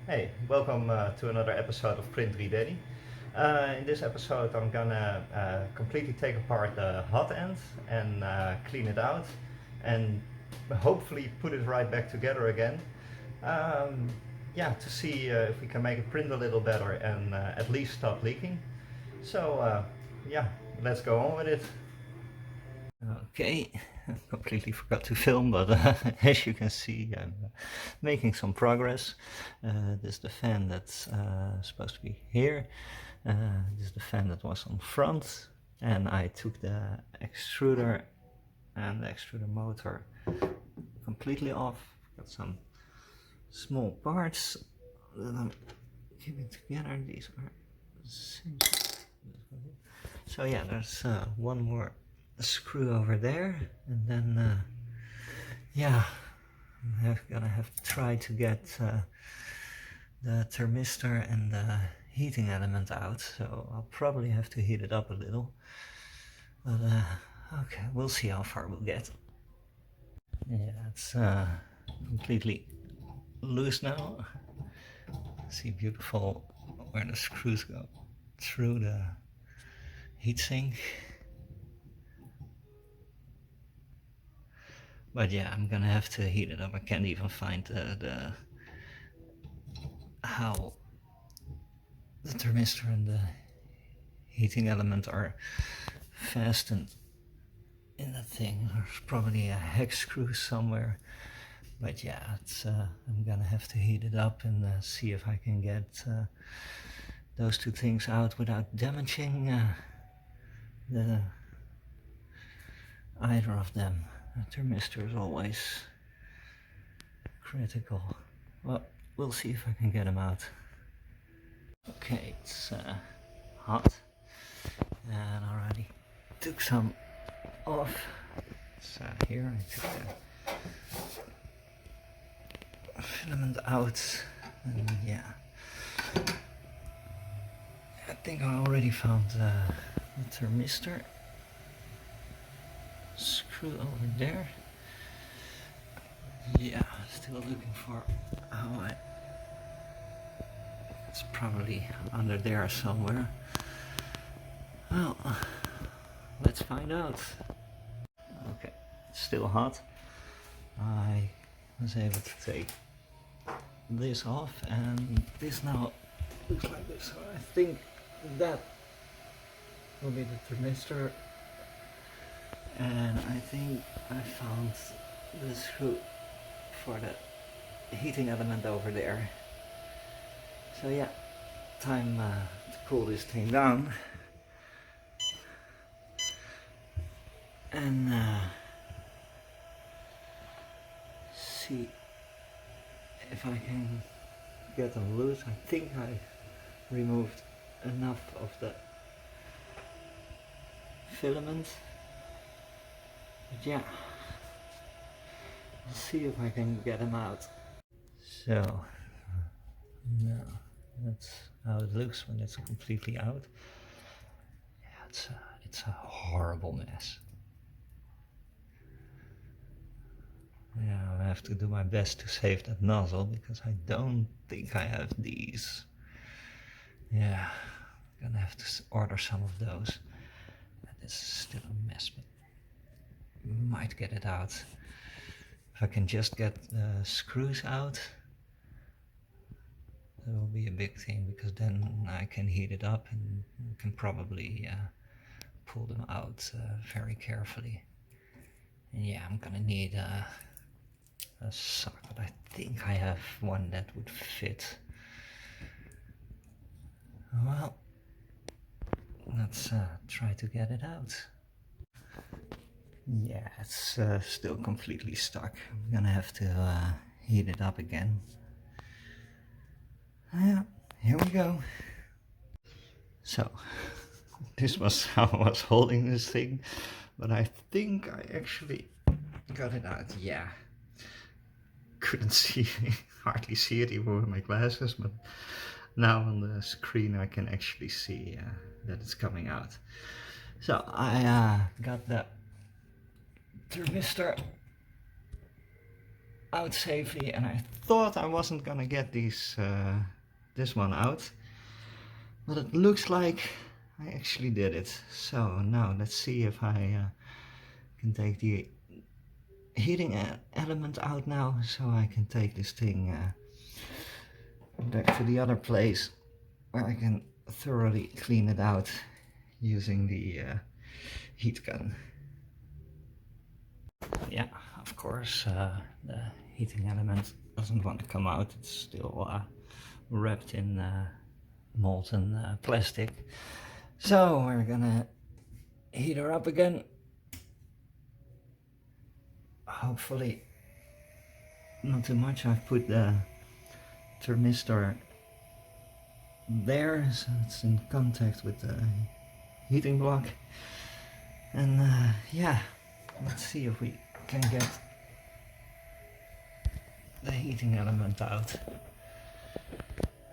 Hey, welcome to another episode of Print Ready. In this episode, I'm gonna completely take apart the hot end and clean it out, and hopefully put it right back together again. Um, yeah, to see if we can make it print a little better and at least stop leaking. So yeah, let's go on with it. Okay, completely forgot to film, but as you can see, I'm making some progress. This is the fan that's supposed to be here. This is the fan that was on front, and I took the extruder and the extruder motor completely off. Got some small parts that I'm keeping together. These are simple. So yeah, there's one more screw over there, and then yeah, I'm gonna have to try to get the thermistor and the heating element out, so I'll probably have to heat it up a little, but okay, we'll see how far we'll get. Yeah, it's completely loose now. See, beautiful where the screws go through the heatsink. But yeah, I'm gonna have to heat it up. I can't even find how the thermistor and the heating element are fastened in that thing. There's probably a hex screw somewhere. But yeah, it's, I'm gonna have to heat it up and see if I can get those two things out without damaging either of them. The thermistor is always critical. Well, we'll see if I can get them out. Okay, it's hot, and already took some off. So here I took the filament out, and yeah, I think I already found the thermistor screw over there. Yeah, still looking for how it's probably under there somewhere. Well, let's find out. Okay, it's still hot. I was able to take this off, and this now looks like this. So I think that will be the thermistor, and I think I found the screw for the heating element over there. So yeah, time to cool this thing down and see if I can get them loose. I think I removed enough of the filament, but yeah, let's see if I can get them out. So now that's how it looks when it's completely out. Yeah, it's a horrible mess. Yeah, I have to do my best to save that nozzle because I don't think I have these. Yeah, I'm gonna have to order some of those. This is still a mess, but might get it out. If I can just get the screws out, that will be a big thing, because then I can heat it up and can probably pull them out very carefully. And yeah, I'm gonna need a sock, but I think I have one that would fit. Well, let's try to get it out. Yeah, it's still completely stuck. I'm gonna have to heat it up again. Yeah, here we go. So, this was how I was holding this thing, but I think I actually got it out. Yeah, couldn't see, hardly see it even with my glasses, but now on the screen I can actually see that it's coming out. So I got the thermistor out safely, and I thought I wasn't gonna get these this one out, but it looks like I actually did it. So now let's see if I can take the heating element out now, so I can take this thing back to the other place where I can thoroughly clean it out using the heat gun. Yeah, of course, the heating element doesn't want to come out. It's still wrapped in molten plastic. So we're gonna heat her up again. Hopefully not too much. I've put the thermistor there, so it's in contact with the heating block. And yeah, let's see if we can get the heating element out.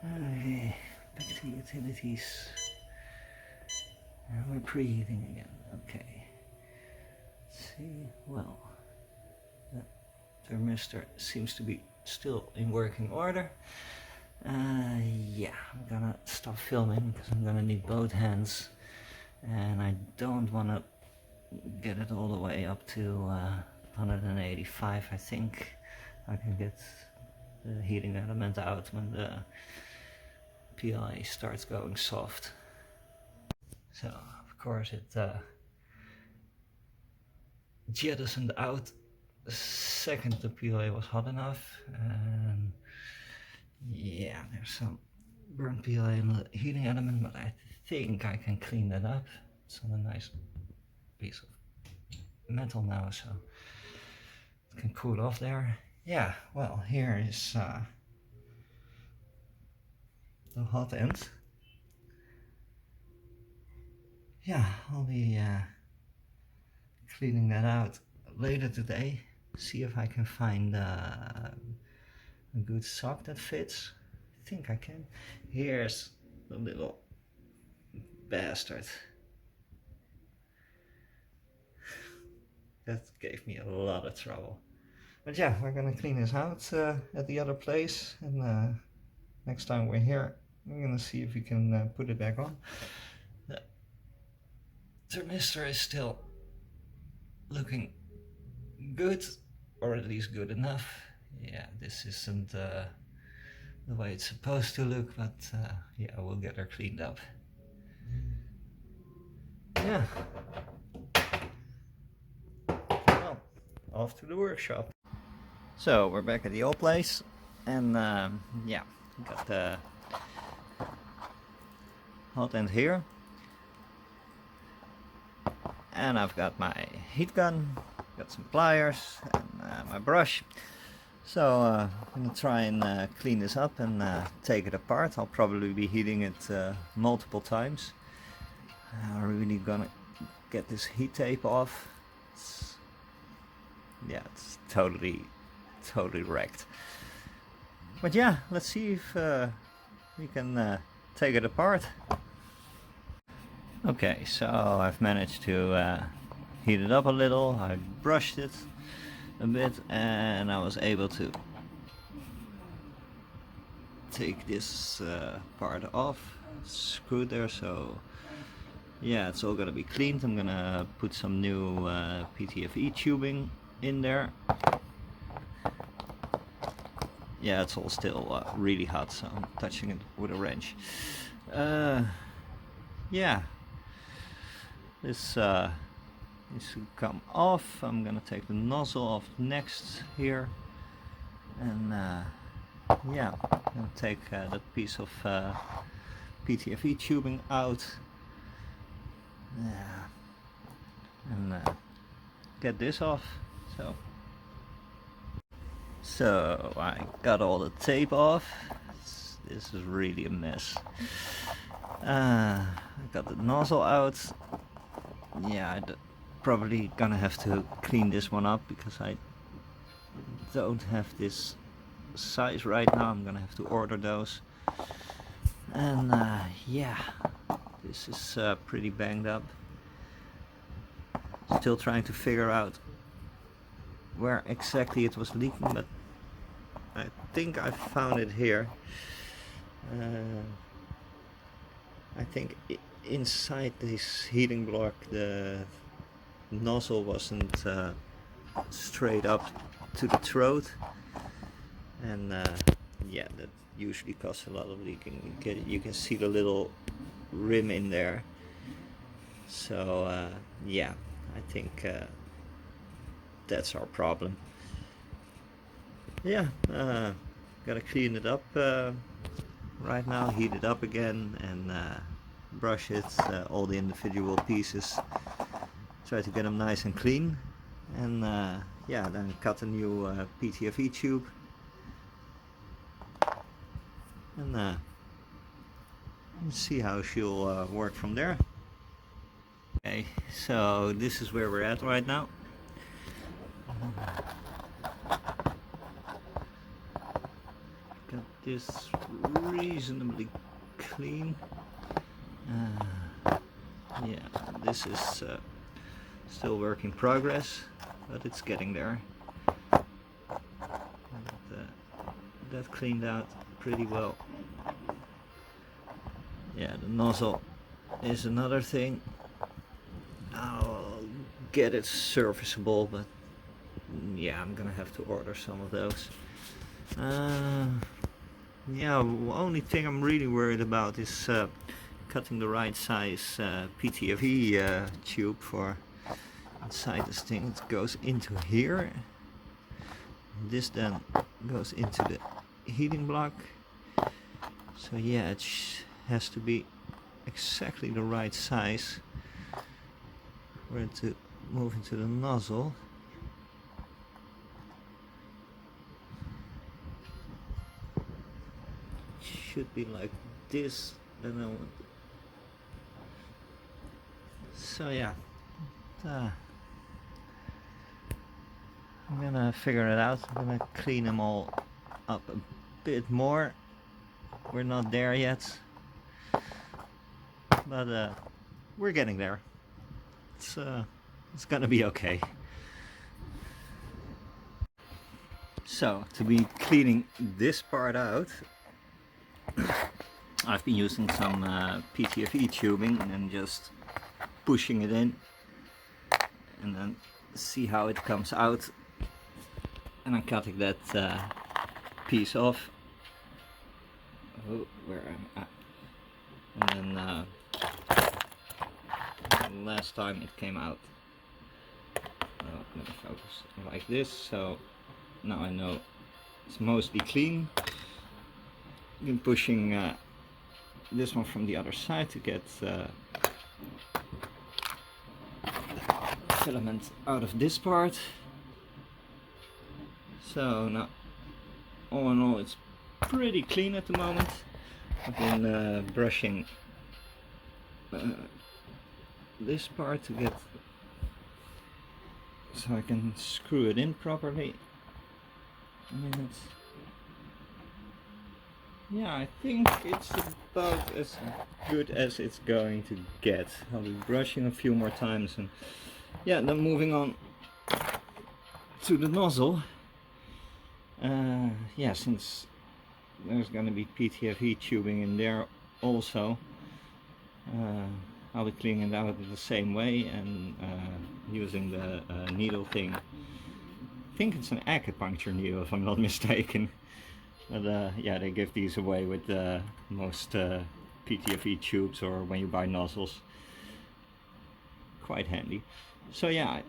Okay, back to utilities. And we're preheating again. Okay. Let's see. Well, the thermistor seems to be still in working order. Yeah, I'm gonna stop filming because I'm gonna need both hands, and I don't want to get it all the way up to 185. I think I can get the heating element out when the PLA starts going soft. So of course it jettisoned out the second the PLA was hot enough, and yeah, there's some burnt PLA in the heating element, but I think I can clean that up. It's on a nice piece of metal now, so it can cool off there. Yeah, well, here is the hot end. Yeah, I'll be cleaning that out later today. See if I can find a good sock that fits. I think I can. Here's the little bastard. That gave me a lot of trouble. But yeah, we're gonna clean this out at the other place, and next time we're here, we're gonna see if we can put it back on. The thermistor is still looking good, or at least good enough. Yeah, this isn't the way it's supposed to look, but yeah, we'll get her cleaned up. Yeah. Well, off to the workshop. So we're back at the old place, and yeah, got the hot end here, and I've got my heat gun, got some pliers, and my brush. So I'm gonna try and clean this up and take it apart. I'll probably be heating it multiple times. I'm really gonna get this heat tape off. Yeah, it's totally wrecked. But yeah, let's see if we can take it apart. Okay, so I've managed to heat it up a little. I brushed it a bit, and I was able to take this part off, screw there. So yeah, it's all gonna be cleaned. I'm gonna put some new PTFE tubing in there. Yeah, it's all still really hot, so I'm touching it with a wrench. Yeah, this should come off. I'm gonna take the nozzle off next here, and yeah, I'm gonna take the piece of PTFE tubing out, and get this off. So I got all the tape off. This is really a mess. I got the nozzle out. Yeah, I'm probably gonna have to clean this one up because I don't have this size right now. I'm gonna have to order those. And yeah, this is pretty banged up. Still trying to figure out where exactly it was leaking, but think I found it here. I think inside this heating block the nozzle wasn't straight up to the throat, and yeah, that usually causes a lot of leaking. You can see the little rim in there. So yeah, I think that's our problem. Yeah, gotta clean it up right now, heat it up again, and brush it, all the individual pieces, try to get them nice and clean, and yeah, then cut a new PTFE tube, and see how she'll work from there. Okay, so this is where we're at right now. Got this reasonably clean. Yeah, this is still work in progress, but it's getting there. And, that cleaned out pretty well. Yeah, the nozzle is another thing. I'll get it serviceable, but yeah, I'm gonna have to order some of those. Yeah, the only thing I'm really worried about is cutting the right size PTFE tube for inside this thing. It goes into here. This then goes into the heating block. So yeah, it has to be exactly the right size for it to move into the nozzle. Should be like this, then I want. So yeah, I'm gonna figure it out. I'm gonna clean them all up a bit more. We're not there yet, but we're getting there. It's gonna be okay. So to be cleaning this part out, I've been using some PTFE tubing and just pushing it in, and then see how it comes out, and I'm cutting that piece off. Oh, where am I? And then last time it came out. I'm gonna focus like this, so now I know it's mostly clean. I've been pushing this one from the other side to get filament out of this part. So now, all in all, it's pretty clean at the moment. I've been brushing this part to get, so I can screw it in properly. I mean, yeah, I think it's about as good as it's going to get. I'll be brushing a few more times, and yeah, then moving on to the nozzle. Yeah, since there's going to be PTFE tubing in there also, I'll be cleaning it out the same way and using the needle thing. I think it's an acupuncture needle if I'm not mistaken. But yeah, they give these away with most PTFE tubes, or when you buy nozzles. Quite handy. So yeah, I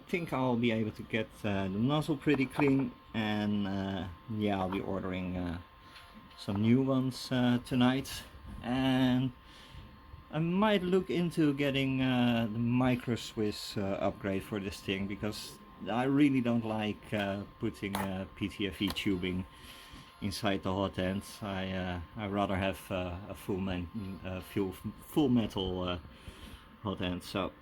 think I'll be able to get the nozzle pretty clean, and yeah, I'll be ordering some new ones tonight, and I might look into getting the micro Swiss upgrade for this thing, because I really don't like putting PTFE tubing inside the Hotend. I rather have a full metal Hotend. So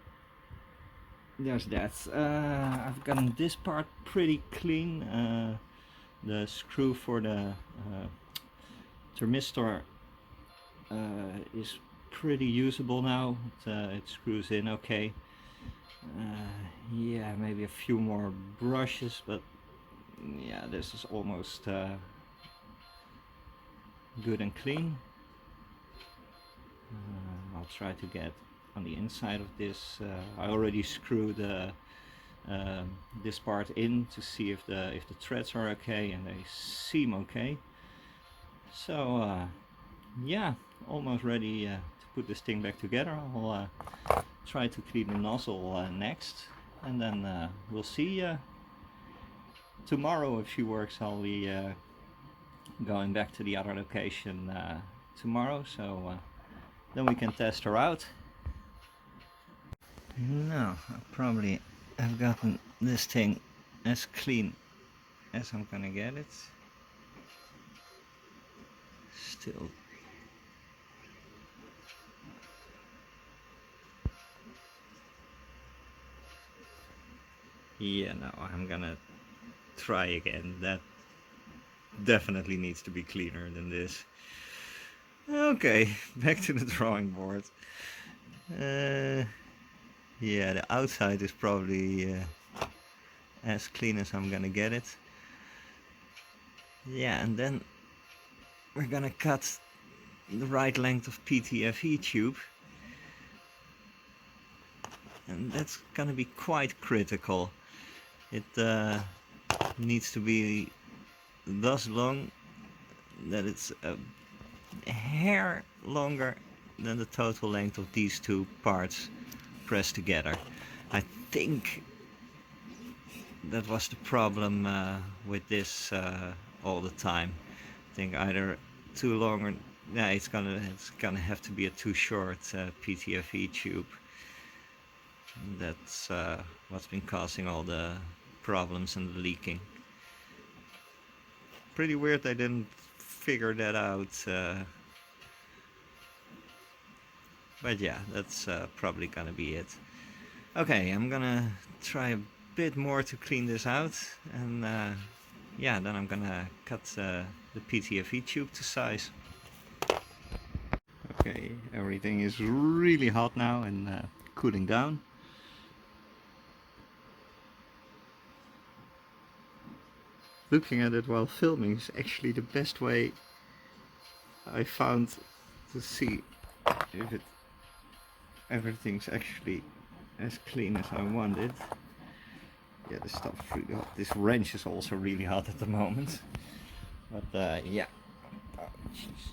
there's that. I've gotten this part pretty clean. The screw for the thermistor is pretty usable now. It screws in okay. Yeah, maybe a few more brushes, but yeah, this is almost good and clean. I'll try to get on the inside of this. I already screwed this part in to see if the threads are okay, and they seem okay. So yeah, almost ready to put this thing back together. I'll try to clean the nozzle next, and then we'll see tomorrow if she works. I'll be going back to the other location tomorrow, so then we can test her out. Now I probably have gotten this thing as clean as I'm gonna get it. Still yeah, no, I'm gonna try again. That definitely needs to be cleaner than this. Okay, back to the drawing board. Yeah, the outside is probably as clean as I'm gonna get it. Yeah, and then we're gonna cut the right length of PTFE tube, and that's gonna be quite critical. It needs to be thus long that it's a hair longer than the total length of these two parts pressed together. I think that was the problem with this all the time. I think either too long or yeah, it's gonna have to be a too short PTFE tube. That's what's been causing all the problems and the leaking. Pretty weird I didn't figure that out, but yeah, that's probably gonna be it. Okay, I'm gonna try a bit more to clean this out, and yeah, then I'm gonna cut the PTFE tube to size. Okay, everything is really hot now and cooling down. Looking at it while filming is actually the best way I found to see if everything's actually as clean as I want it. Yeah, this stuff's really hot. This wrench is also really hot at the moment. But yeah. Oh, jeez.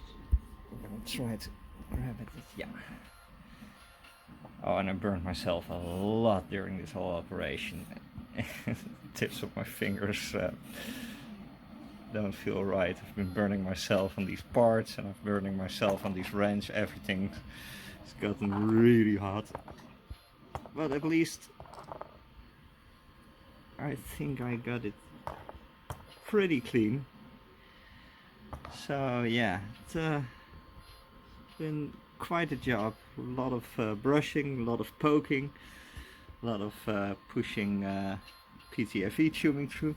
I'm gonna try to grab it. Yeah. Oh, and I burned myself a lot during this whole operation. Tips of my fingers don't feel right. I've been burning myself on these parts, and I've burning myself on this wrench. Everything has gotten really hot. But at least I think I got it pretty clean. So yeah, it's been quite a job. A lot of brushing, a lot of poking, a lot of pushing PTFE tubing through.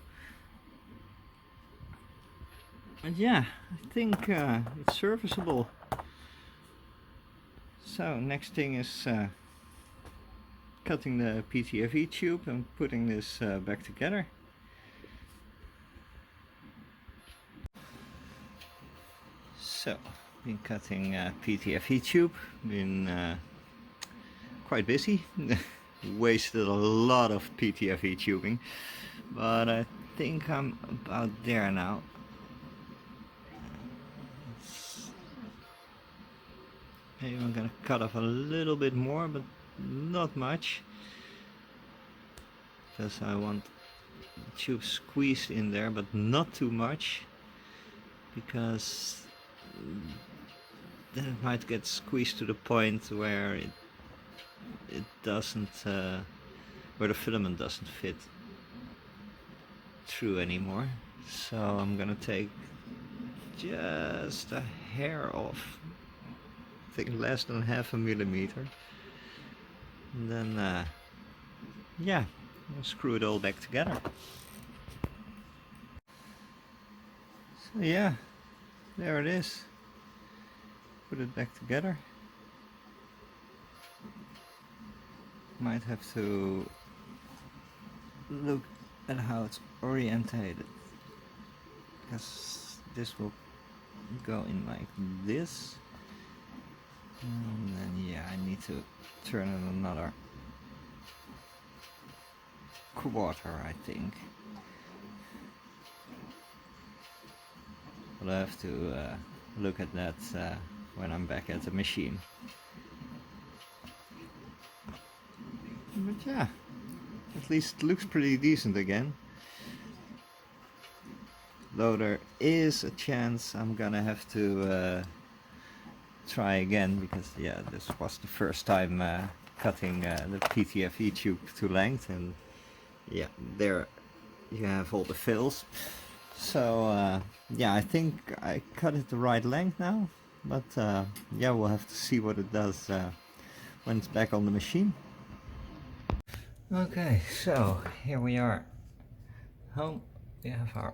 And yeah, I think it's serviceable. So next thing is cutting the PTFE tube and putting this back together. So, been cutting PTFE tube, been quite busy, wasted a lot of PTFE tubing, but I think I'm about there now. Maybe I'm gonna cut off a little bit more, but not much, because I want the tube squeezed in there, but not too much, because then it might get squeezed to the point where it doesn't, where the filament doesn't fit through anymore. So I'm gonna take just a hair off, I think less than half a millimeter, and then yeah, I'll screw it all back together. So yeah, there it is. Put it back together. Might have to look at how it's orientated, because this will go in like this, and then yeah, I need to turn it another quarter, I think. But I have to look at that when I'm back at the machine. But yeah, at least it looks pretty decent again. Though there is a chance I'm gonna have to try again, because yeah, this was the first time cutting the PTFE tube to length, and yeah, there you have all the fills. So yeah, I think I cut it the right length now, but yeah, we'll have to see what it does when it's back on the machine. Okay, so here we are home. We have our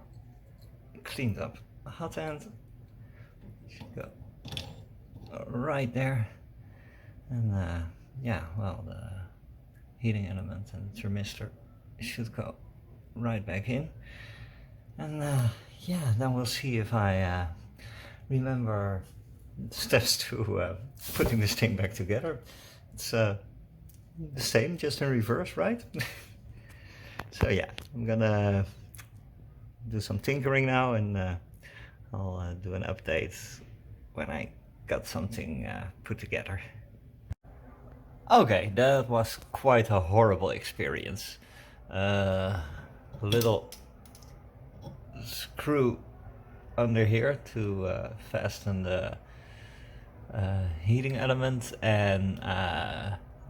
cleaned up Hotend. Should go right there, and yeah, well, the heating element and the thermistor should go right back in, and yeah, then we'll see if I remember steps to putting this thing back together. It's the same, just in reverse, right? So yeah, I'm gonna do some tinkering now, and I'll do an update when I got something put together. Okay, that was quite a horrible experience. Little screw under here to fasten the heating element, and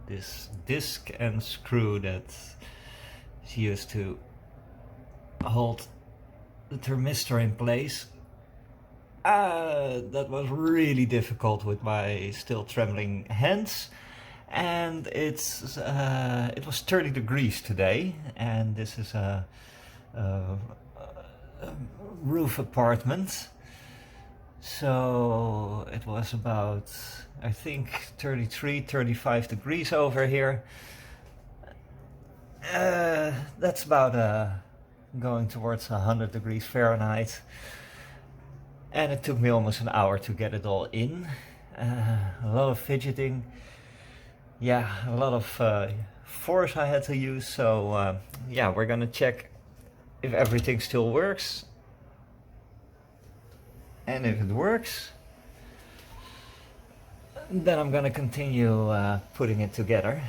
this disc and screw that is used to hold the thermistor in place. That was really difficult with my still trembling hands, and it was 30 degrees today, and this is a roof apartment, so it was about, I think, 33-35 degrees over here. That's about going towards 100 degrees Fahrenheit, and it took me almost an hour to get it all in. A lot of fidgeting, yeah, a lot of force I had to use. So yeah, we're gonna check if everything still works, and if it works, then I'm gonna continue putting it together.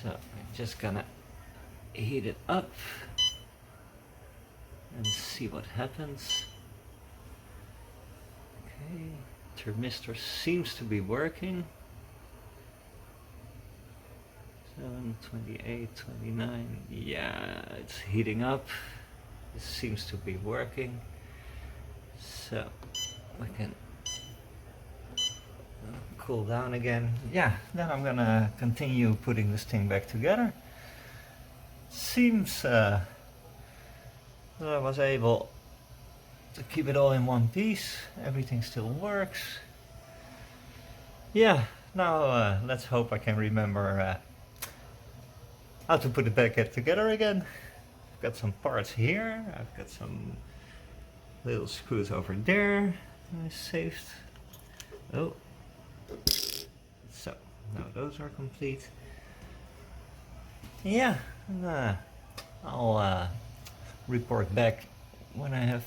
So I'm just gonna heat it up and see what happens. Okay, thermistor seems to be working. 7, 28, 29, yeah, it's heating up. This seems to be working. So we can cool down again. Yeah, then I'm gonna continue putting this thing back together. Seems that I was able to keep it all in one piece. Everything still works. Yeah, now let's hope I can remember how to put it back together again. I've got some parts here. I've got some little screws over there I saved. Oh, so now those are complete. Yeah, and I'll report back when I have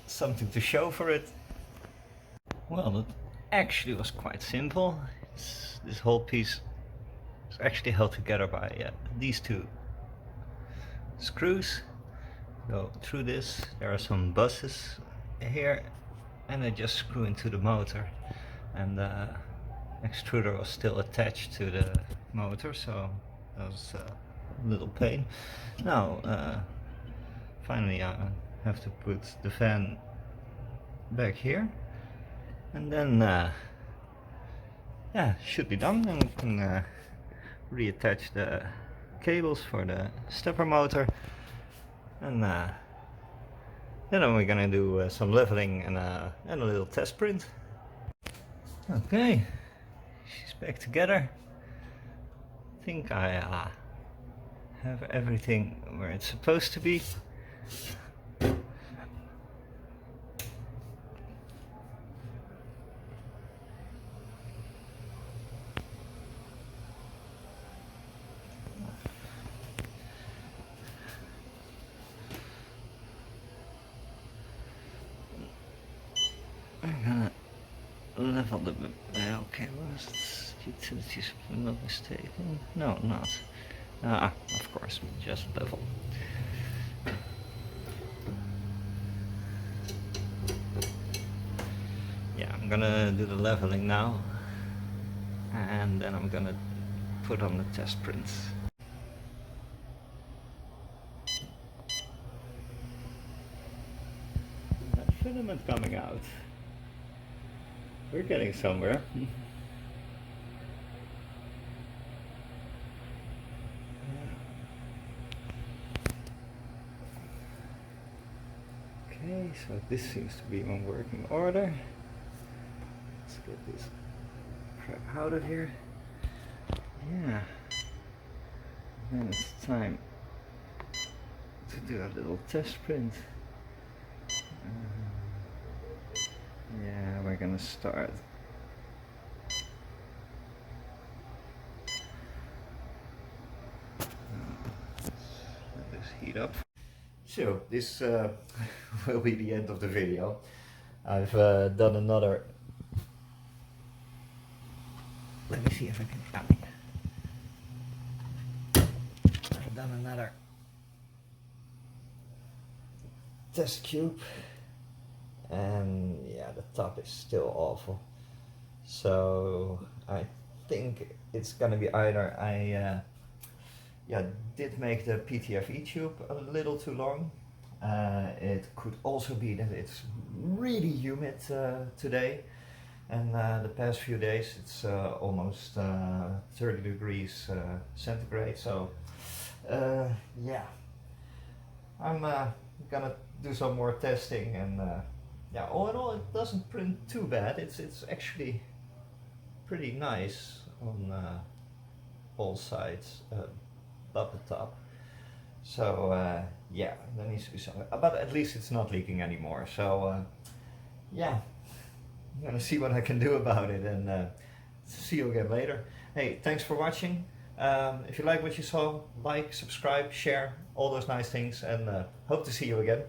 something to show for it. Well, it actually was quite simple. This whole piece is actually held together by these two screws. Go through this. There are some buses here, and they just screw into the motor, and the extruder was still attached to the motor, so that was a little pain. Now finally I have to put the fan back here, and then yeah, should be done, and we can reattach the cables for the stepper motor, and then we're gonna do some leveling and a little test print. Okay, she's back together. I think I have everything where it's supposed to be. level the... okay, was it utilities if I'm not mistaken? No, not. Of course, just level. Yeah, I'm gonna do the leveling now, and then I'm gonna put on the test prints. That filament coming out. We're getting somewhere. Okay, so this seems to be in working order. Let's get this crap out of here. Yeah. Then it's time to do a little test print. Yeah, we're gonna start. Let this heat up. So this will be the end of the video. I've done another. Let me see if I can. I've done another test cube, and yeah, the top is still awful. So I think it's gonna be either I did make the PTFE tube a little too long. It could also be that it's really humid today, and the past few days it's almost 30 degrees centigrade. So yeah, I'm gonna do some more testing, and yeah, all in all it doesn't print too bad. It's actually pretty nice on all sides but the top. So yeah, there needs to be something, but at least it's not leaking anymore. So yeah, I'm gonna see what I can do about it, and see you again later. Hey, thanks for watching. If you like what you saw, like, subscribe, share, all those nice things, and hope to see you again.